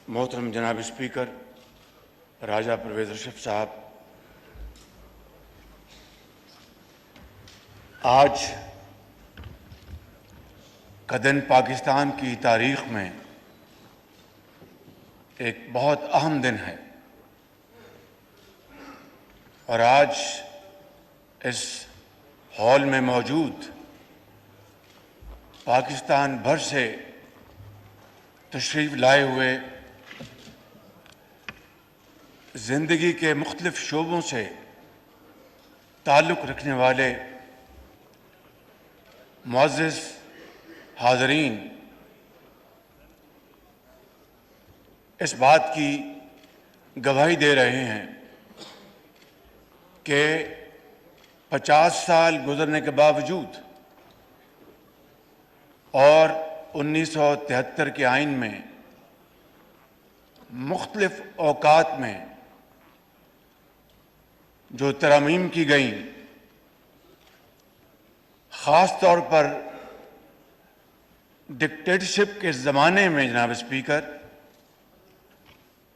محترم جناب اسپیکر راجہ پرویز اشرف صاحب، آج کا دن پاکستان کی تاریخ میں ایک بہت اہم دن ہے، اور آج اس ہال میں موجود پاکستان بھر سے تشریف لائے ہوئے زندگی کے مختلف شعبوں سے تعلق رکھنے والے معزز حاضرین اس بات کی گواہی دے رہے ہیں کہ 50 سال گزرنے کے باوجود اور 1973 کے آئین میں مختلف اوقات میں جو ترامیم کی گئیں، خاص طور پر ڈکٹیٹرشپ کے زمانے میں جناب اسپیکر،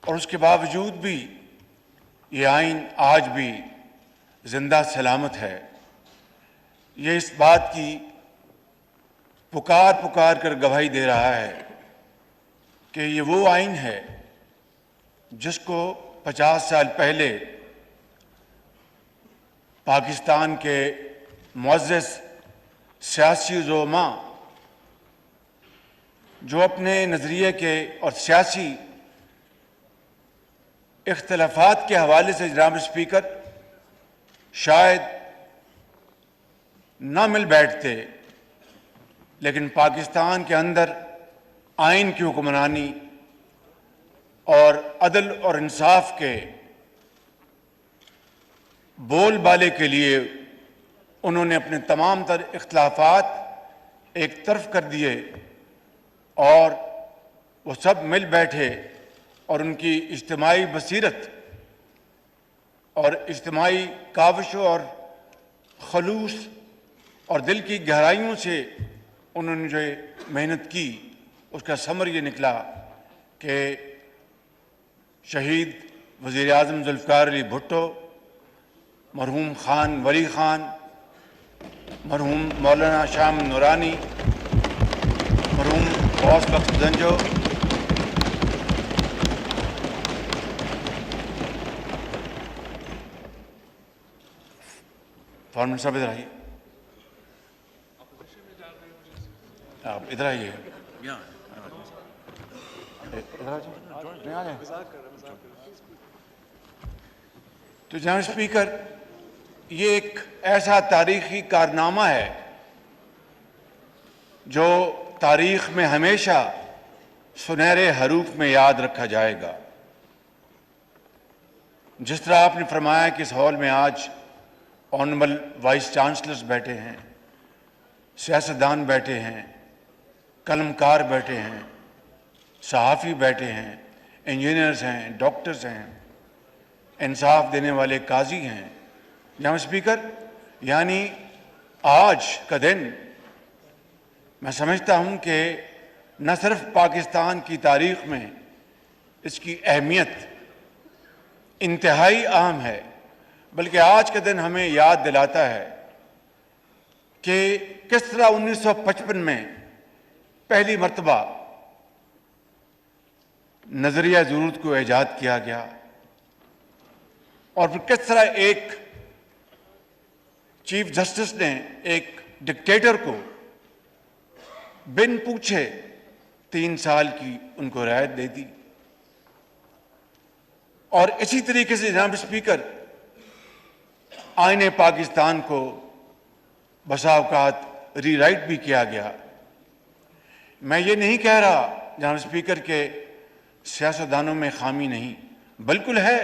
اور اس کے باوجود بھی یہ آئین آج بھی زندہ سلامت ہے، یہ اس بات کی پکار کر گواہی دے رہا ہے کہ یہ وہ آئین ہے جس کو 50 سال پہلے پاکستان کے معزز سیاسی زعماء جو اپنے نظریے کے اور سیاسی اختلافات کے حوالے سے جناب اسپیکر شاید نہ مل بیٹھتے، لیکن پاکستان کے اندر آئین کی حکمرانی اور عدل اور انصاف کے بول بالے کے لیے انہوں نے اپنے تمام تر اختلافات ایک طرف کر دیے اور وہ سب مل بیٹھے اور ان کی اجتماعی بصیرت اور اجتماعی کاوشوں اور خلوص اور دل کی گہرائیوں سے انہوں نے جو محنت کی، اس کا ثمر یہ نکلا کہ شہید وزیر اعظم ذوالفقار علی بھٹو، مرحوم خان ولی خان، مرحوم مولانا شام نورانی، مرحوم غوث بخش زنجو، فارمن صاحب ادھر آئیے، آپ ادھر آئیے، تو جناب اسپیکر یہ ایک ایسا تاریخی کارنامہ ہے جو تاریخ میں ہمیشہ سنہرے حروف میں یاد رکھا جائے گا۔ جس طرح آپ نے فرمایا کہ اس ہال میں آج آنریبل وائس چانسلرز بیٹھے ہیں، سیاستدان بیٹھے ہیں، قلم کار بیٹھے ہیں، صحافی بیٹھے ہیں، انجینئرز ہیں، ڈاکٹرز ہیں، انصاف دینے والے قاضی ہیں، جناب اسپیکر یعنی آج کا دن میں سمجھتا ہوں کہ نہ صرف پاکستان کی تاریخ میں اس کی اہمیت انتہائی اہم ہے، بلکہ آج کا دن ہمیں یاد دلاتا ہے کہ کس طرح 1955 میں پہلی مرتبہ نظریہ ضرورت کو ایجاد کیا گیا، اور پھر کس طرح ایک چیف جسٹس نے ایک ڈکٹیٹر کو بن پوچھے 3 سال کی ان کو رعایت دے دی، اور اسی طریقے سے جناب اسپیکر آئین پاکستان کو بسا اوقات ری رائٹ بھی کیا گیا۔ میں یہ نہیں کہہ رہا جناب اسپیکر کہ سیاستدانوں میں خامی نہیں، بالکل ہے،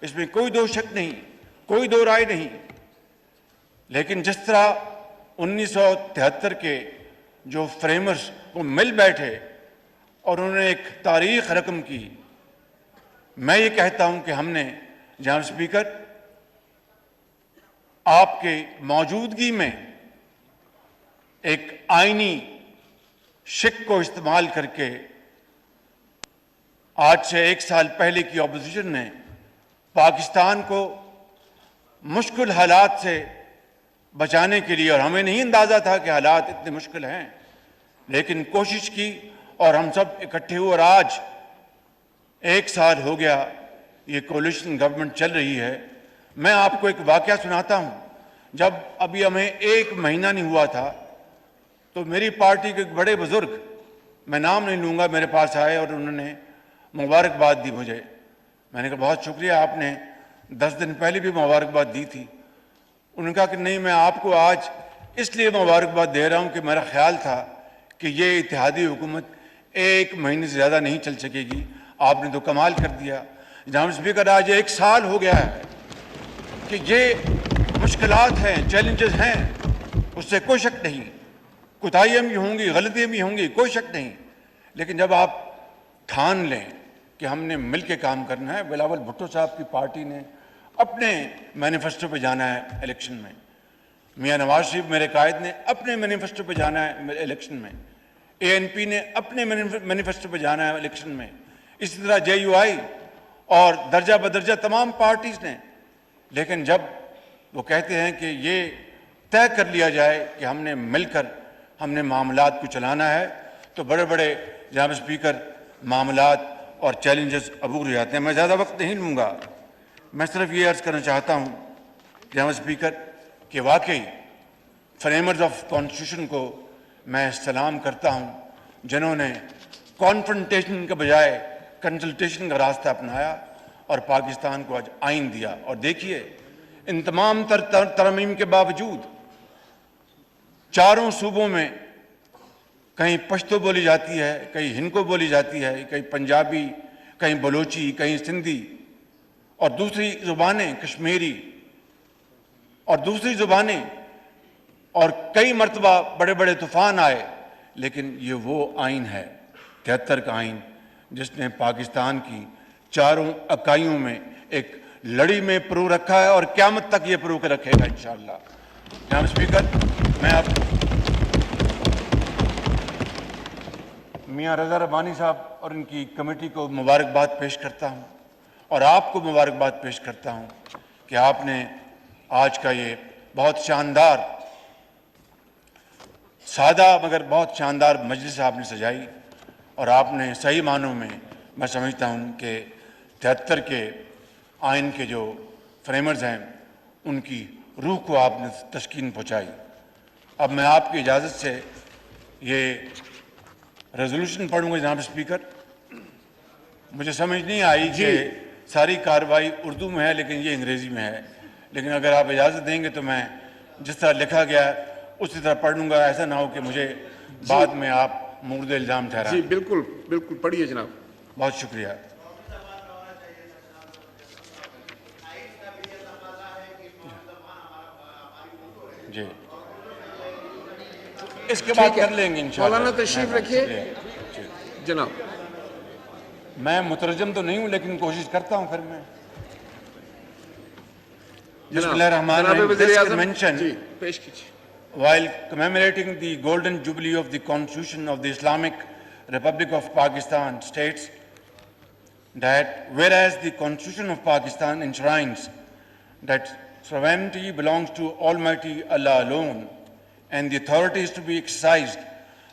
اس میں کوئی دو شک نہیں، کوئی دو رائے نہیں، لیکن جس طرح 1973 کے جو فریمرز وہ مل بیٹھے اور انہوں نے ایک تاریخ رقم کی، میں یہ کہتا ہوں کہ ہم نے جناب اسپیکر آپ کے موجودگی میں ایک آئینی شک کو استعمال کر کے آج سے 1 سال پہلے کی اپوزیشن نے پاکستان کو مشکل حالات سے بچانے کے لیے، اور ہمیں نہیں اندازہ تھا کہ حالات اتنے مشکل ہیں، لیکن کوشش کی اور ہم سب اکٹھے ہوئے، اور آج 1 سال ہو گیا یہ کولیشن گورنمنٹ چل رہی ہے۔ میں آپ کو ایک واقعہ سناتا ہوں۔ جب ابھی ہمیں 1 مہینہ نہیں ہوا تھا تو میری پارٹی کے ایک بڑے بزرگ، میں نام نہیں لوں گا، میرے پاس آئے اور انہوں نے مبارکباد دی مجھے۔ میں نے کہا بہت شکریہ، آپ نے 10 دن پہلے بھی مبارکباد دی تھی۔ انہوں نے کہا کہ نہیں، میں آپ کو آج اس لیے مبارکباد دے رہا ہوں کہ میرا خیال تھا کہ یہ اتحادی حکومت 1 مہینے سے زیادہ نہیں چل سکے گی، آپ نے تو کمال کر دیا۔ جناب اسپیکر، آج 1 سال ہو گیا ہے کہ یہ مشکلات ہیں، چیلنجز ہیں، اس سے کوئی شک نہیں، کوتاہیاں بھی ہوں گی، غلطیاں بھی ہوں گی، کوئی شک نہیں، لیکن جب آپ ٹھان لیں کہ ہم نے مل کے کام کرنا ہے۔ بلاول بھٹو صاحب کی پارٹی نے اپنے مینیفیسٹو پہ جانا ہے الیکشن میں، میاں نواز شریف میرے قائد نے اپنے مینیفیسٹو پہ جانا ہے الیکشن میں، ANP نے اپنے مینیفیسٹو پہ جانا ہے الیکشن میں، اسی طرح JUI اور درجہ بدرجہ تمام پارٹیز نے۔ لیکن جب وہ کہتے ہیں کہ یہ طے کر لیا جائے کہ ہم نے مل کر ہم نے معاملات کو چلانا ہے، تو بڑے بڑے جناب اسپیکر معاملات اور چیلنجز عبور ہو جاتے ہیں۔ میں زیادہ وقت نہیں لوں گا، میں صرف یہ عرض کرنا چاہتا ہوں جناب اسپیکر کہ واقعی فریمرز آف کانسٹیٹیوشن کو میں سلام کرتا ہوں، جنہوں نے کانفرنٹیشن کے بجائے کنسلٹیشن کا راستہ اپنایا اور پاکستان کو آج آئین دیا۔ اور دیکھیے، ان تمام ترمیم کے باوجود چاروں صوبوں میں کہیں پشتو بولی جاتی ہے، کہیں ہندکو بولی جاتی ہے، کہیں پنجابی، کہیں بلوچی، کہیں سندھی، اور دوسری زبانیں کشمیری اور دوسری زبانیں، اور کئی مرتبہ بڑے بڑے طوفان آئے، لیکن یہ وہ آئین ہے 73 کا آئین جس نے پاکستان کی چاروں اکائیوں میں ایک لڑی میں پرو رکھا ہے، اور قیامت تک یہ پرو کے رکھے گا انشاءاللہ۔ جناب اسپیکر، میں اب میاں رضا ربانی صاحب اور ان کی کمیٹی کو مبارکباد پیش کرتا ہوں، اور آپ کو مبارکباد پیش کرتا ہوں کہ آپ نے آج کا یہ بہت شاندار، سادہ مگر بہت شاندار مجلس آپ نے سجائی، اور آپ نے صحیح معنوں میں سمجھتا ہوں کہ 73 کے آئین کے جو فریمرز ہیں ان کی روح کو آپ نے تسکین پہنچائی۔ اب میں آپ کی اجازت سے یہ ریزولوشن پڑھوں گا جناب اسپیکر۔ مجھے سمجھ نہیں آئی کہ ساری کارروائی اردو میں ہے لیکن یہ انگریزی میں ہے، لیکن اگر آپ اجازت دیں گے تو میں جس طرح لکھا گیا اسی طرح پڑھ لوں گا، ایسا نہ ہو کہ مجھے بعد میں آپ مورد الزام ٹھہرائیں۔ جی بالکل بالکل، پڑھیے جناب۔ بہت شکریہ۔ جی، اس کے بعد کر لیں گے انشاءاللہ۔ مولانا تشریف رکھیے جناب۔ میں مترجم تو نہیں ہوں لیکن کوشش کرتا ہوں پھر میں۔ بسم اللہ الرحمن الرحیم۔ This convention, جی پیش کیجیے۔ while commemorating the golden jubilee of the Constitution of the Islamic Republic of Pakistan, states that whereas the Constitution of Pakistan enshrines that sovereignty belongs to Almighty Allah alone, and the authority is to be exercised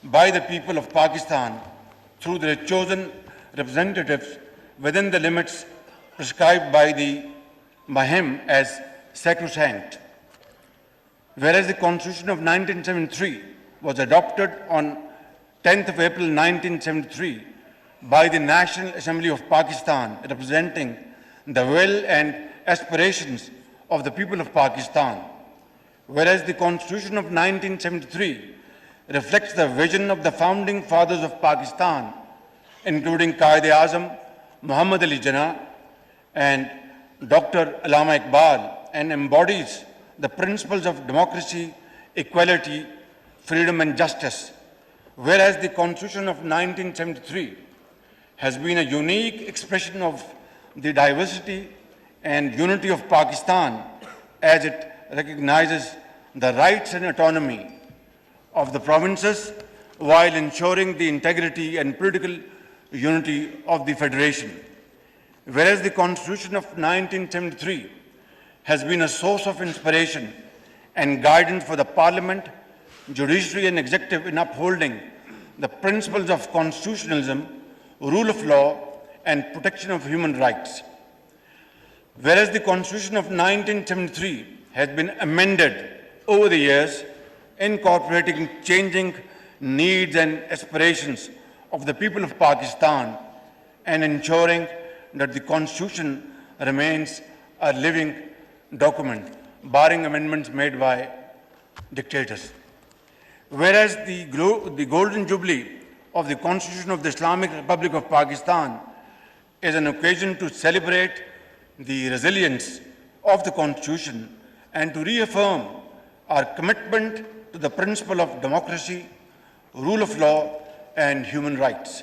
by the people of Pakistan through their chosen representatives within the limits prescribed by him as sacrosanct. Whereas the Constitution of 1973 was adopted on 10th of April 1973 by the National Assembly of Pakistan, representing the will and aspirations of the people of Pakistan. Whereas the Constitution of 1973 reflects the vision of the founding fathers of Pakistan, including Quaid-e-Azam, Muhammad Ali Jinnah, and Dr. Allama Iqbal, and embodies the principles of democracy, equality, freedom, and justice. Whereas the Constitution of 1973 has been a unique expression of the diversity and unity of Pakistan, as it recognizes the rights and autonomy of the provinces while ensuring the integrity and political unity of the Federation. Whereas the Constitution of 1973 has been a source of inspiration and guidance for the Parliament, judiciary and executive in upholding the principles of constitutionalism, rule of law, and protection of human rights. Whereas the Constitution of 1973 has been amended over the years, incorporating changing needs and aspirations of the people of Pakistan and ensuring that the Constitution remains a living document, barring amendments made by dictators. Whereas the Golden Jubilee of the Constitution of the Islamic Republic of Pakistan is an occasion to celebrate the resilience of the Constitution and to reaffirm our commitment to the principle of democracy, rule of law, and human rights.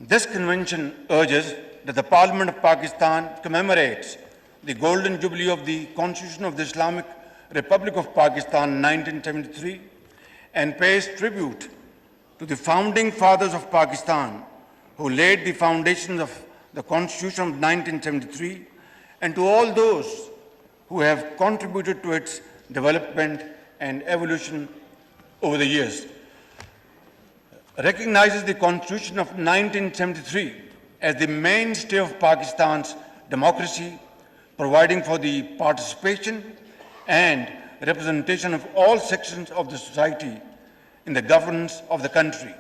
This convention urges that the Parliament of Pakistan commemorates the Golden Jubilee of the Constitution of the Islamic Republic of Pakistan 1973 and pays tribute to the founding fathers of Pakistan who laid the foundations of the Constitution of 1973 and to all those who have contributed to its development and evolution over the years. Recognizes the Constitution of 1973 as the mainstay of Pakistan's democracy, providing for the participation and representation of all sections of the society in the governance of the country,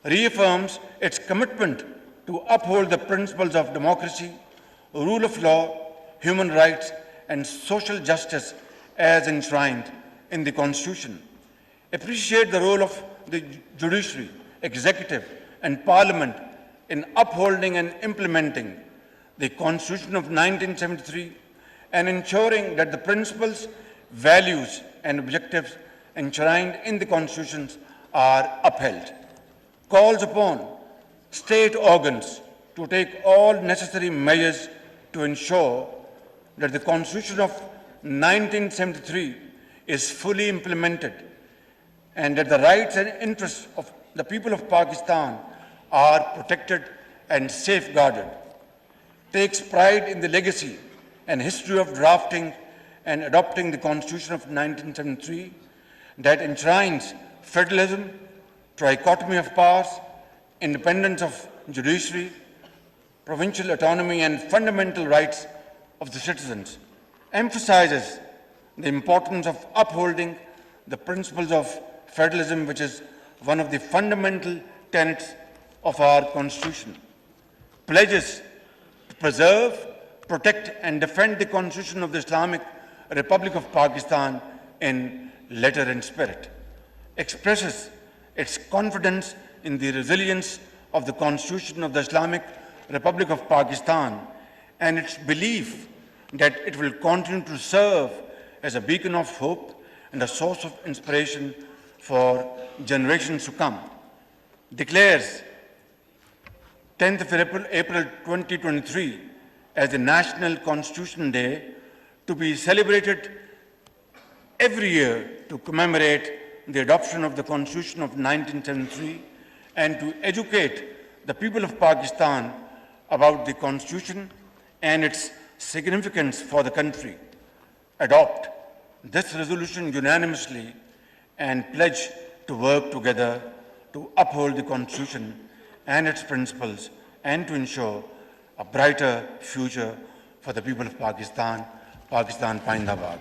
reaffirms its commitment to uphold the principles of democracy, rule of law, human rights, and social justice as enshrined in the Constitution, appreciate the role of the judiciary, executive, and parliament in upholding and implementing the Constitution of 1973 and ensuring that the principles, values, and objectives enshrined in the constitutions are upheld. Calls upon state organs to take all necessary measures to ensure that the Constitution of 1973 is fully implemented and that the rights and interests of the people of Pakistan are protected and safeguarded. Takes pride in the legacy and history of drafting and adopting the Constitution of 1973 that enshrines federalism, trichotomy of powers, independence of judiciary, provincial autonomy, and fundamental rights of the citizens, emphasizes the importance of upholding the principles of federalism, which is one of the fundamental tenets of our Constitution, pledges to preserve, protect, and defend the Constitution of the Islamic Republic of Pakistan in letter and spirit, expresses its confidence in the resilience of the Constitution of the Islamic Republic of Pakistan and its belief that it will continue to serve as a beacon of hope and a source of inspiration for generations to come. Declares 10th of April 2023 as the National Constitution Day to be celebrated every year to commemorate the adoption of the Constitution of 1973 and to educate the people of Pakistan about the Constitution and its significance for the country. Adopt this resolution unanimously and pledge to work together to uphold the Constitution and its principles and to ensure a brighter future for the people of Pakistan. Pakistan Pindabad.